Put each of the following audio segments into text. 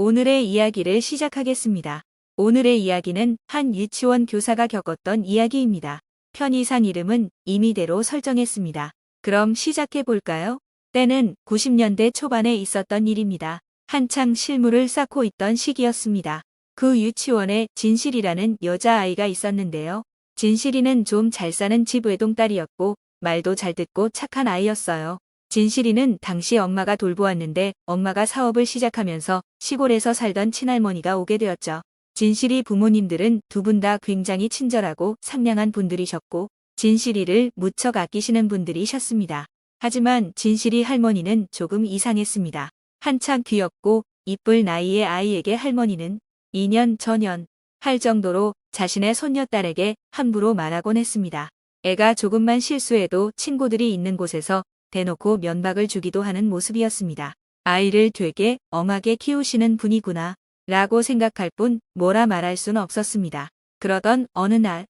오늘의 이야기를 시작하겠습니다. 오늘의 이야기는 한 유치원 교사가 겪었던 이야기입니다. 편의상 이름은 임의대로 설정했습니다. 그럼 시작해 볼까요? 때는 90년대 초반에 있었던 일입니다. 한창 실무를 쌓고 있던 시기였습니다. 그 유치원에 진실이라는 여자아이가 있었는데요. 진실이는 좀 잘 사는 집 외동딸이었고 말도 잘 듣고 착한 아이였어요. 진실이는 당시 엄마가 돌보았는데 엄마가 사업을 시작하면서 시골에서 살던 친할머니가 오게 되었죠. 진실이 부모님들은 두 분 다 굉장히 친절하고 상냥한 분들이셨고 진실이를 무척 아끼시는 분들이셨습니다. 하지만 진실이 할머니는 조금 이상했습니다. 한창 귀엽고 이쁠 나이의 아이에게 할머니는 2년 전년 할 정도로 자신의 손녀딸에게 함부로 말하곤 했습니다. 애가 조금만 실수해도 친구들이 있는 곳에서 대놓고 면박을 주기도 하는 모습이었습니다. 아이를 되게 엄하게 키우시는 분이구나 라고 생각할 뿐 뭐라 말할 순 없었습니다. 그러던 어느 날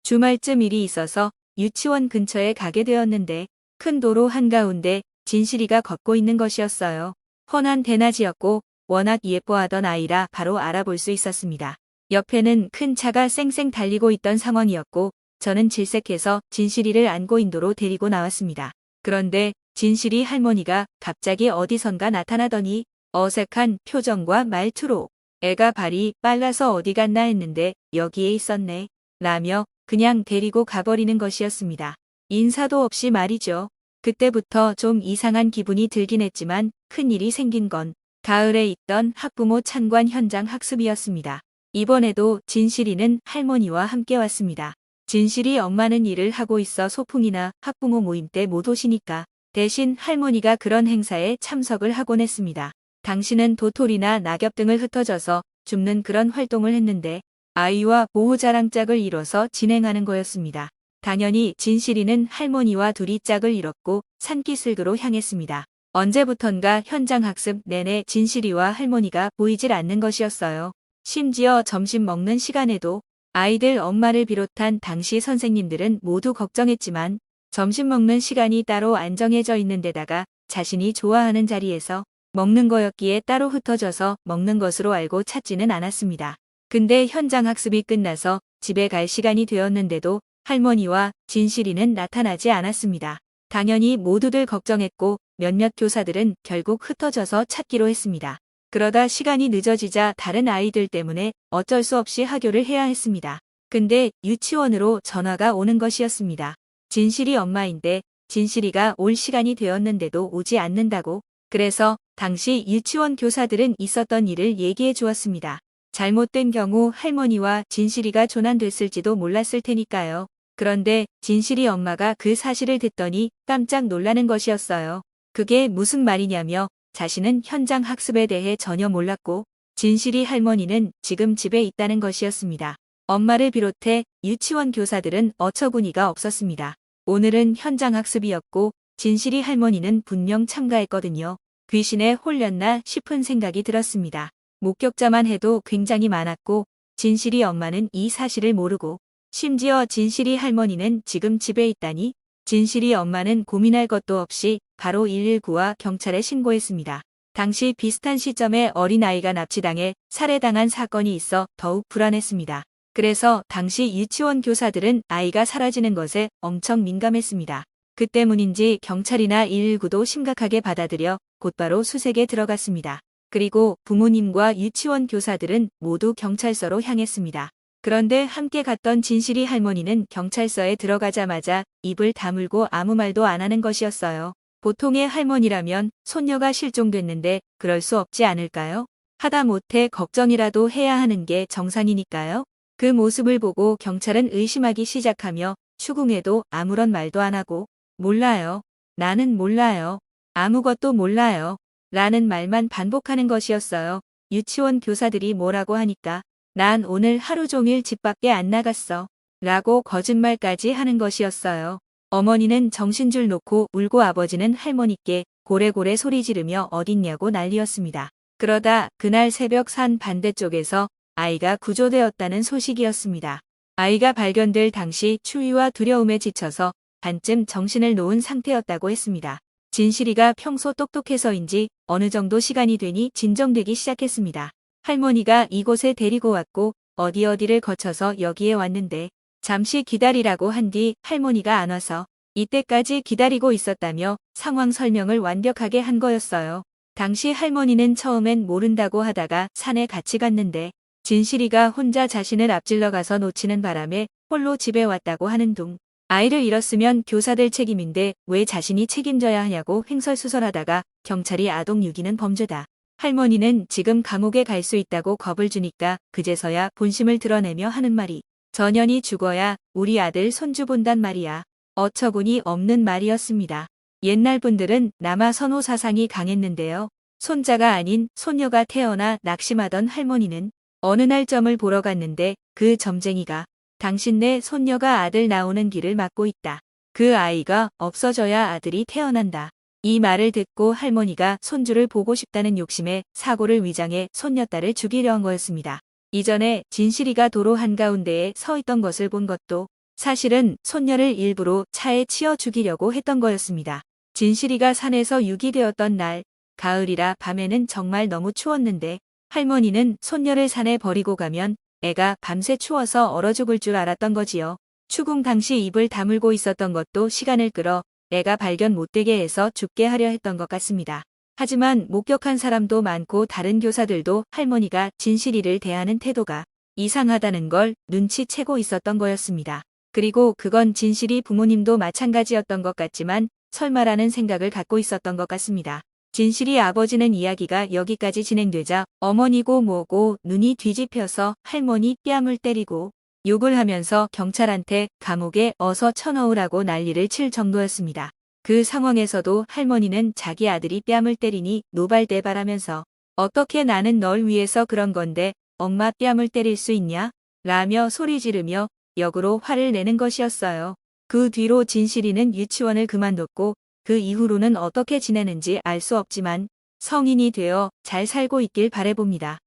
주말쯤 일이 있어서 유치원 근처에 가게 되었는데 큰 도로 한가운데 진실이가 걷고 있는 것이었어요. 훤한 대낮이었고 워낙 예뻐하던 아이라 바로 알아볼 수 있었습니다. 옆에는 큰 차가 쌩쌩 달리고 있던 상황이었고 저는 질색해서 진실이를 안고 인도로 데리고 나왔습니다. 그런데 진실이 할머니가 갑자기 어디선가 나타나더니 어색한 표정과 말투로 애가 발이 빨라서 어디 갔나 했는데 여기에 있었네 라며 그냥 데리고 가버리는 것이었습니다. 인사도 없이 말이죠. 그때부터 좀 이상한 기분이 들긴 했지만 큰일이 생긴 건 가을에 있던 학부모 참관 현장 학습이었습니다. 이번에도 진실이는 할머니와 함께 왔습니다. 진실이 엄마는 일을 하고 있어 소풍이나 학부모 모임 때 못 오시니까 대신 할머니가 그런 행사에 참석을 하곤 했습니다. 당신은 도토리나 낙엽 등을 흩어져서 줍는 그런 활동을 했는데 아이와 보호자랑 짝을 이뤄서 진행하는 거였습니다. 당연히 진실이는 할머니와 둘이 짝을 이뤘고 산기슭으로 향했습니다. 언제부턴가 현장 학습 내내 진실이와 할머니가 보이질 않는 것이었어요. 심지어 점심 먹는 시간에도 아이들 엄마를 비롯한 당시 선생님들은 모두 걱정했지만 점심 먹는 시간이 따로 안 정해져 있는 데다가 자신이 좋아하는 자리에서 먹는 거였기에 따로 흩어져서 먹는 것으로 알고 찾지는 않았습니다. 근데 현장 학습이 끝나서 집에 갈 시간이 되었는데도 할머니와 진실이는 나타나지 않았습니다. 당연히 모두들 걱정했고 몇몇 교사들은 결국 흩어져서 찾기로 했습니다. 그러다 시간이 늦어지자 다른 아이들 때문에 어쩔 수 없이 하교를 해야 했습니다. 근데 유치원으로 전화가 오는 것이었습니다. 진실이 엄마인데 진실이가 올 시간이 되었는데도 오지 않는다고. 그래서 당시 유치원 교사들은 있었던 일을 얘기해 주었습니다. 잘못된 경우 할머니와 진실이가 조난됐을지도 몰랐을 테니까요. 그런데 진실이 엄마가 그 사실을 듣더니 깜짝 놀라는 것이었어요. 그게 무슨 말이냐며 자신은 현장 학습에 대해 전혀 몰랐고 진실이 할머니는 지금 집에 있다는 것이었습니다. 엄마를 비롯해 유치원 교사들은 어처구니가 없었습니다. 오늘은 현장 학습이었고 진실이 할머니는 분명 참가했거든요. 귀신에 홀렸나 싶은 생각이 들었습니다. 목격자만 해도 굉장히 많았고 진실이 엄마는 이 사실을 모르고 심지어 진실이 할머니는 지금 집에 있다니 진실이 엄마는 고민할 것도 없이 바로 119와 경찰에 신고했습니다. 당시 비슷한 시점에 어린아이가 납치당해 살해당한 사건이 있어 더욱 불안했습니다. 그래서 당시 유치원 교사들은 아이가 사라지는 것에 엄청 민감했습니다. 그 때문인지 경찰이나 119도 심각하게 받아들여 곧바로 수색에 들어갔습니다. 그리고 부모님과 유치원 교사들은 모두 경찰서로 향했습니다. 그런데 함께 갔던 진실이 할머니는 경찰서에 들어가자마자 입을 다물고 아무 말도 안 하는 것이었어요. 보통의 할머니라면 손녀가 실종됐는데 그럴 수 없지 않을까요? 하다못해 걱정이라도 해야 하는 게 정상이니까요. 그 모습을 보고 경찰은 의심하기 시작하며 추궁해도 아무런 말도 안 하고 몰라요. 나는 몰라요. 아무것도 몰라요. 라는 말만 반복하는 것이었어요. 유치원 교사들이 뭐라고 하니까 난 오늘 하루 종일 집 밖에 안 나갔어. 라고 거짓말까지 하는 것이었어요. 어머니는 정신줄 놓고 울고 아버지는 할머니께 고래고래 소리 지르며 어딨냐고 난리였습니다. 그러다 그날 새벽 산 반대쪽에서 아이가 구조되었다는 소식이었습니다. 아이가 발견될 당시 추위와 두려움에 지쳐서 반쯤 정신을 놓은 상태였다고 했습니다. 진실이가 평소 똑똑해서인지 어느 정도 시간이 되니 진정되기 시작했습니다. 할머니가 이곳에 데리고 왔고 어디를 거쳐서 여기에 왔는데 잠시 기다리라고 한 뒤 할머니가 안 와서 이때까지 기다리고 있었다며 상황 설명을 완벽하게 한 거였어요. 당시 할머니는 처음엔 모른다고 하다가 산에 같이 갔는데 진실이가 혼자 자신을 앞질러 가서 놓치는 바람에 홀로 집에 왔다고 하는 둥. 아이를 잃었으면 교사들 책임인데 왜 자신이 책임져야 하냐고 횡설수설하다가 경찰이 아동 유기는 범죄다. 할머니는 지금 감옥에 갈 수 있다고 겁을 주니까 그제서야 본심을 드러내며 하는 말이 전현이 죽어야 우리 아들 손주 본단 말이야. 어처구니 없는 말이었습니다. 옛날 분들은 남아 선호 사상이 강했는데요. 손자가 아닌 손녀가 태어나 낙심하던 할머니는 어느 날 점을 보러 갔는데 그 점쟁이가 당신네 손녀가 아들 나오는 길을 막고 있다. 그 아이가 없어져야 아들이 태어난다. 이 말을 듣고 할머니가 손주를 보고 싶다는 욕심에 사고를 위장해 손녀딸을 죽이려 한 거였습니다. 이전에 진실이가 도로 한가운데에 서 있던 것을 본 것도 사실은 손녀를 일부러 차에 치여 죽이려고 했던 거였습니다. 진실이가 산에서 유기되었던 날, 가을이라 밤에는 정말 너무 추웠는데 할머니는 손녀를 산에 버리고 가면 애가 밤새 추워서 얼어 죽을 줄 알았던 거지요. 추궁 당시 입을 다물고 있었던 것도 시간을 끌어 애가 발견 못되게 해서 죽게 하려 했던 것 같습니다. 하지만 목격한 사람도 많고 다른 교사들도 할머니가 진실이를 대하는 태도가 이상하다는 걸 눈치채고 있었던 거였습니다. 그리고 그건 진실이 부모님도 마찬가지였던 것 같지만 설마라는 생각을 갖고 있었던 것 같습니다. 진실이 아버지는 이야기가 여기까지 진행되자 어머니고 뭐고 눈이 뒤집혀서 할머니 뺨을 때리고 욕을 하면서 경찰한테 감옥에 어서 쳐넣으라고 난리를 칠 정도였습니다. 그 상황에서도 할머니는 자기 아들이 뺨을 때리니 노발대발하면서 어떻게 나는 널 위해서 그런 건데 엄마 뺨을 때릴 수 있냐? 라며 소리 지르며 역으로 화를 내는 것이었어요. 그 뒤로 진실이는 유치원을 그만뒀고 그 이후로는 어떻게 지내는지 알 수 없지만 성인이 되어 잘 살고 있길 바라봅니다.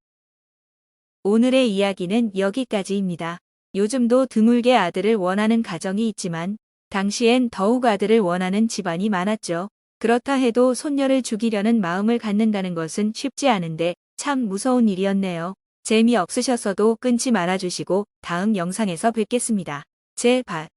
오늘의 이야기는 여기까지입니다. 요즘도 드물게 아들을 원하는 가정이 있지만 당시엔 더욱 아들을 원하는 집안이 많았죠. 그렇다 해도 손녀를 죽이려는 마음을 갖는다는 것은 쉽지 않은데 참 무서운 일이었네요. 재미없으셨어도 끊지 말아주시고 다음 영상에서 뵙겠습니다. 제발.